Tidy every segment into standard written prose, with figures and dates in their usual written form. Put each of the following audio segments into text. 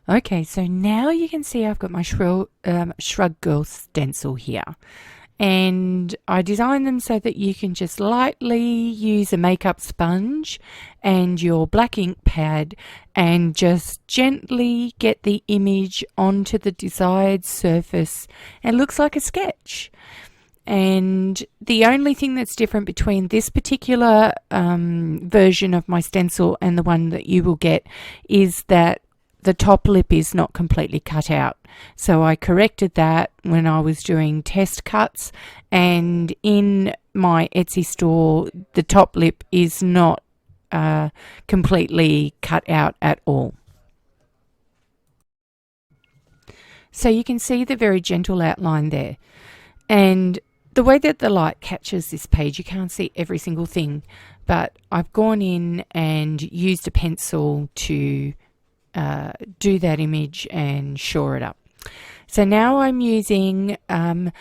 Okay, so now you can see I've got my Shrug Girl stencil here. And I designed them so that you can just lightly use a makeup sponge and your black ink pad and just gently get the image onto the desired surface. It looks like a sketch. And the only thing that's different between this particular version of my stencil and the one that you will get is that the top lip is not completely cut out. So I corrected that when I was doing test cuts, and in my Etsy store the top lip is not completely cut out at all. So you can see the very gentle outline there, and the way that the light catches this page, you can't see every single thing, but I've gone in and used a pencil to do that image and shore it up. So now I'm using a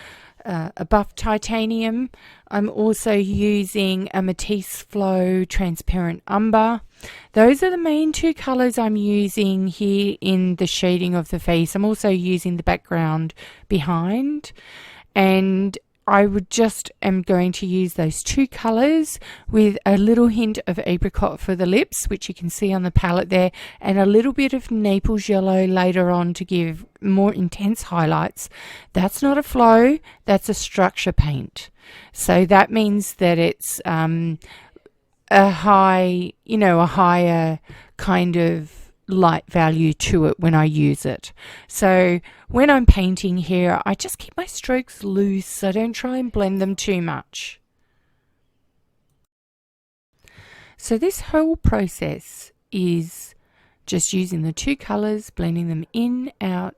buff titanium. I'm also using a Matisse Flow transparent umber. Those are the main two colors I'm using here in the shading of the face. I'm also using the background behind, and I am going to use those two colors with a little hint of apricot for the lips, which you can see on the palette there, and a little bit of Naples yellow later on to give more intense highlights. That's not a flow, that's a structure paint. So that means that it's a higher kind of light value to it when I use it. So when I'm painting here, I just keep my strokes loose. I don't try and blend them too much. So this whole process is just using the two colors, blending them in, out,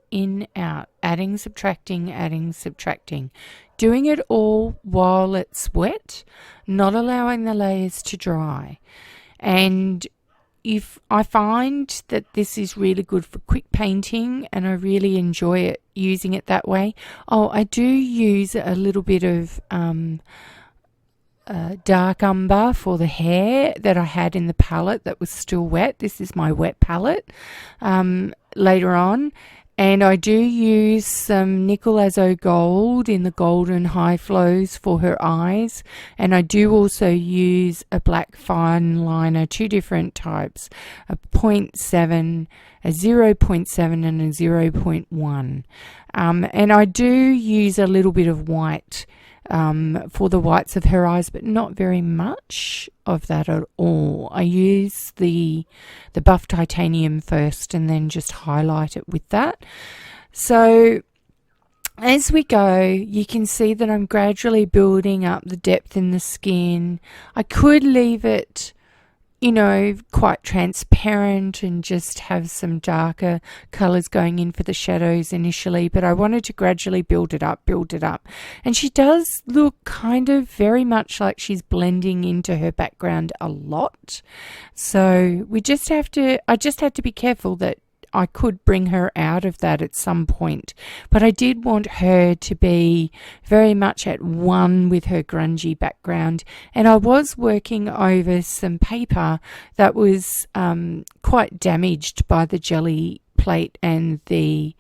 adding, subtracting, doing it all while it's wet, not allowing the layers to dry. And if I find that this is really good for quick painting, and I really enjoy it using it that way. Oh, I do use a little bit of dark umber for the hair that I had in the palette that was still wet. This is my wet palette later on. And I do use some Nickel Azo Gold in the golden high flows for her eyes. And I do also use a black fine liner, two different types, a 0.7, a 0.7 and a 0.1. And I do use a little bit of white for the whites of her eyes, but not very much of that at all. I use the buff titanium first and then just highlight it with that. So as we go, you can see that I'm gradually building up the depth in the skin. I could leave it, quite transparent and just have some darker colors going in for the shadows initially, but I wanted to gradually build it up. And she does look kind of very much like she's blending into her background a lot. So I just have to be careful that I could bring her out of that at some point, but I did want her to be very much at one with her grungy background. And I was working over some paper that was quite damaged by the jelly plate and the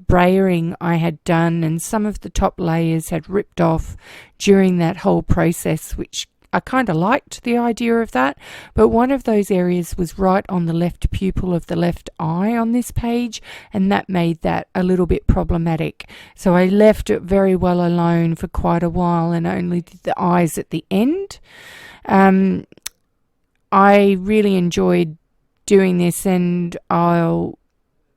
brayering I had done, and some of the top layers had ripped off during that whole process, which I kind of liked the idea of that, but one of those areas was right on the left pupil of the left eye on this page, and that made that a little bit problematic. So I left it very well alone for quite a while and only did the eyes at the end. I really enjoyed doing this, and I'll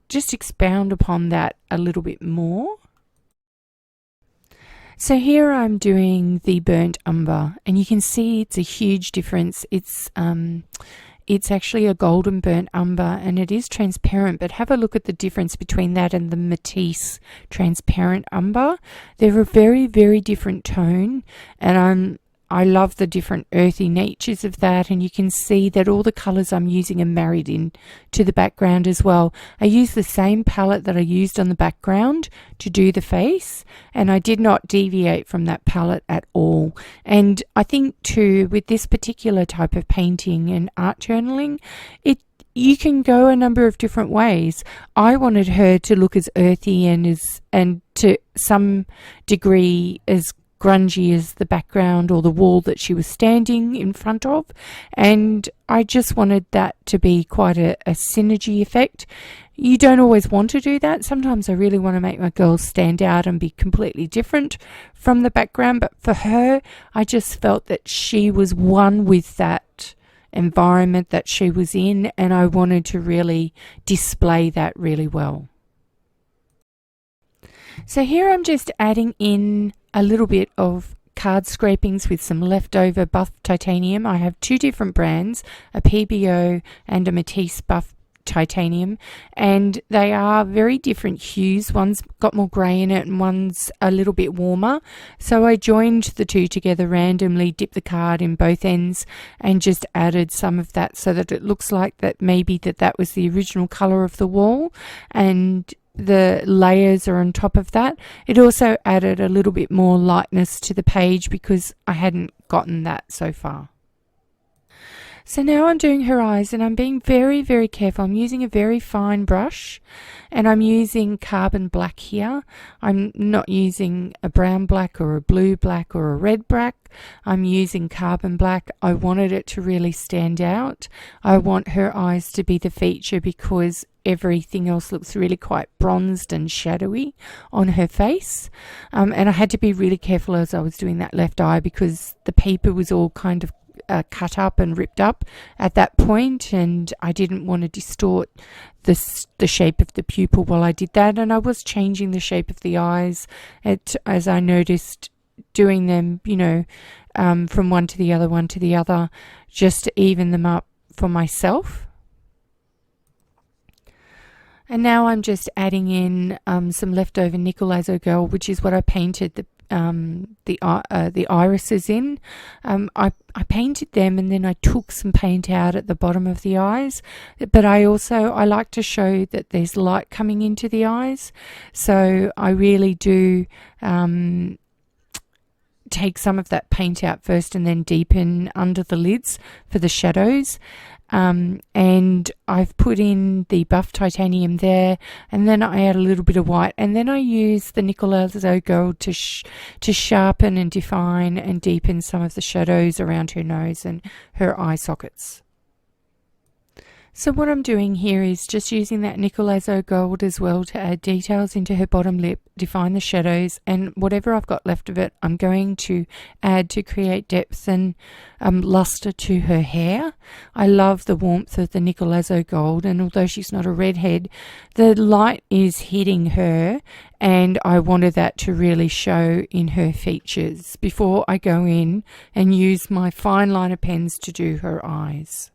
just expound upon that a little bit more. So here I'm doing the burnt umber, and you can see it's a huge difference. It's actually a golden burnt umber, and it is transparent, but have a look at the difference between that and the Matisse transparent umber. They're a very, very different tone, and I love the different earthy natures of that, and you can see that all the colours I'm using are married in to the background as well. I used the same palette that I used on the background to do the face, and I did not deviate from that palette at all. And I think too, with this particular type of painting and art journaling, you can go a number of different ways. I wanted her to look as earthy and to some degree as grungy as the background or the wall that she was standing in front of, and I just wanted that to be quite a synergy effect. You don't always want to do that. Sometimes I really want to make my girls stand out and be completely different from the background, but for her, I just felt that she was one with that environment that she was in, and I wanted to really display that really well. So here I'm just adding in a little bit of card scrapings with some leftover buff titanium. I have two different brands, a PBO and a Matisse buff titanium, and they are very different hues. One's got more grey in it and one's a little bit warmer, so I joined the two together randomly, dipped the card in both ends and just added some of that so that it looks like that maybe that was the original colour of the wall, and the layers are on top of that. It also added a little bit more lightness to the page because I hadn't gotten that so far. So now I'm doing her eyes, and I'm being very, very careful. I'm using a very fine brush, and I'm using carbon black here. I'm not using a brown black or a blue black or a red black. I'm using carbon black. I wanted it to really stand out. I want her eyes to be the feature because everything else looks really quite bronzed and shadowy on her face. And I had to be really careful as I was doing that left eye because the paper was all kind of cut up and ripped up at that point, and I didn't want to distort the shape of the pupil while I did that. And I was changing the shape of the eyes as I noticed doing them, from one to the other, just to even them up for myself. And now I'm just adding in some leftover nickel azo gold, which is what I painted the irises in. I painted them and then I took some paint out at the bottom of the eyes, but I like to show that there's light coming into the eyes, so I really do take some of that paint out first and then deepen under the lids for the shadows. And I've put in the buff titanium there, and then I add a little bit of white, and then I use the nickel azo gold to sharpen and define and deepen some of the shadows around her nose and her eye sockets. So what I'm doing here is just using that nickel azo gold as well to add details into her bottom lip, define the shadows, and whatever I've got left of it I'm going to add to create depth and luster to her hair. I love the warmth of the nickel azo gold, and although she's not a redhead, the light is hitting her, and I wanted that to really show in her features before I go in and use my fine liner pens to do her eyes.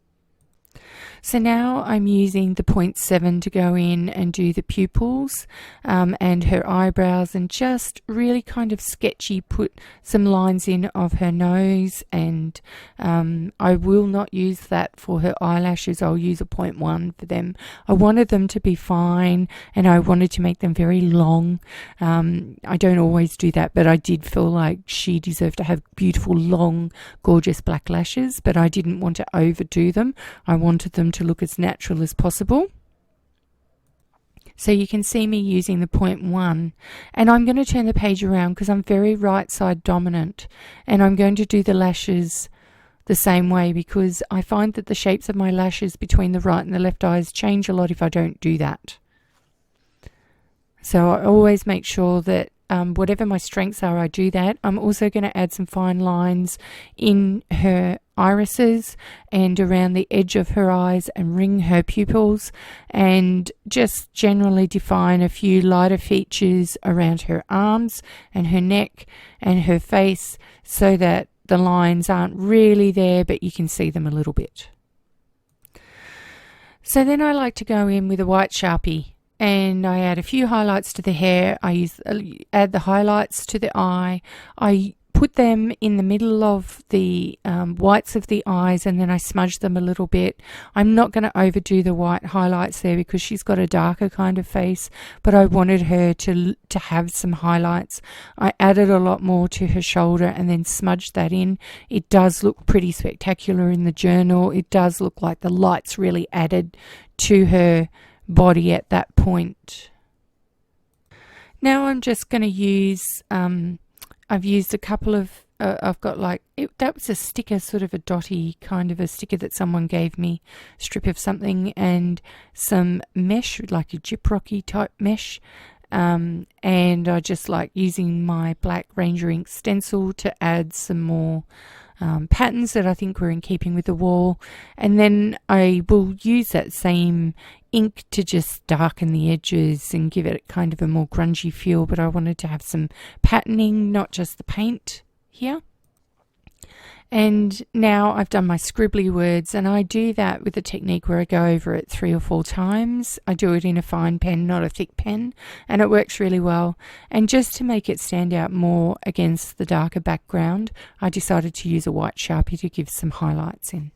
So now I'm using the 0.7 to go in and do the pupils and her eyebrows, and just really kind of sketchy put some lines in of her nose, and I will not use that for her eyelashes. I'll use a 0.1 for them. I wanted them to be fine and I wanted to make them very long. I don't always do that, but I did feel like she deserved to have beautiful, long, gorgeous black lashes, but I didn't want to overdo them. I wanted them to look as natural as possible. So you can see me using the 0.1, and I'm going to turn the page around because I'm very right side dominant, and I'm going to do the lashes the same way because I find that the shapes of my lashes between the right and the left eyes change a lot if I don't do that. So I always make sure that whatever my strengths are, I do that. I'm also going to add some fine lines in her irises and around the edge of her eyes and ring her pupils, and just generally define a few lighter features around her arms and her neck and her face so that the lines aren't really there, but you can see them a little bit. So then I like to go in with a white Sharpie, and I add a few highlights to the hair. I add the highlights to the eye. I put them in the middle of the whites of the eyes, and then I smudge them a little bit. I'm not going to overdo the white highlights there because she's got a darker kind of face, but I wanted her to have some highlights. I added a lot more to her shoulder and then smudged that in. It does look pretty spectacular in the journal. It does look like the lights really added to her body at that point. Now I'm just going to use, I've used a couple of, I've got like, that was a sticker, sort of a dotty kind of a sticker that someone gave me, strip of something, and some mesh, like a gyprocky type mesh. And I just like using my black Ranger ink stencil to add some more patterns that I think were in keeping with the wall, and then I will use that same ink to just darken the edges and give it kind of a more grungy feel, but I wanted to have some patterning, not just the paint here. And now I've done my scribbly words, and I do that with a technique where I go over it 3 or 4 times. I do it in a fine pen, not a thick pen, and it works really well. And just to make it stand out more against the darker background, I decided to use a white Sharpie to give some highlights in.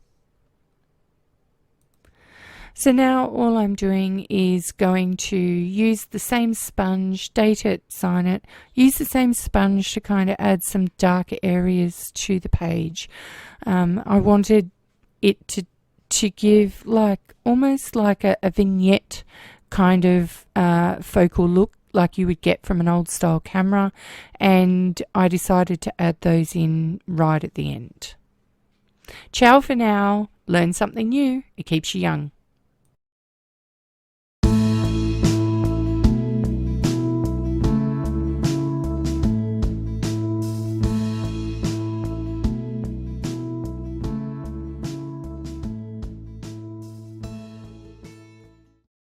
So now all I'm doing is going to use the same sponge, date it, sign it, use the same sponge to kind of add some darker areas to the page. I wanted it to give like almost like a vignette kind of focal look like you would get from an old style camera, and I decided to add those in right at the end. Ciao for now. Learn something new. It keeps you young.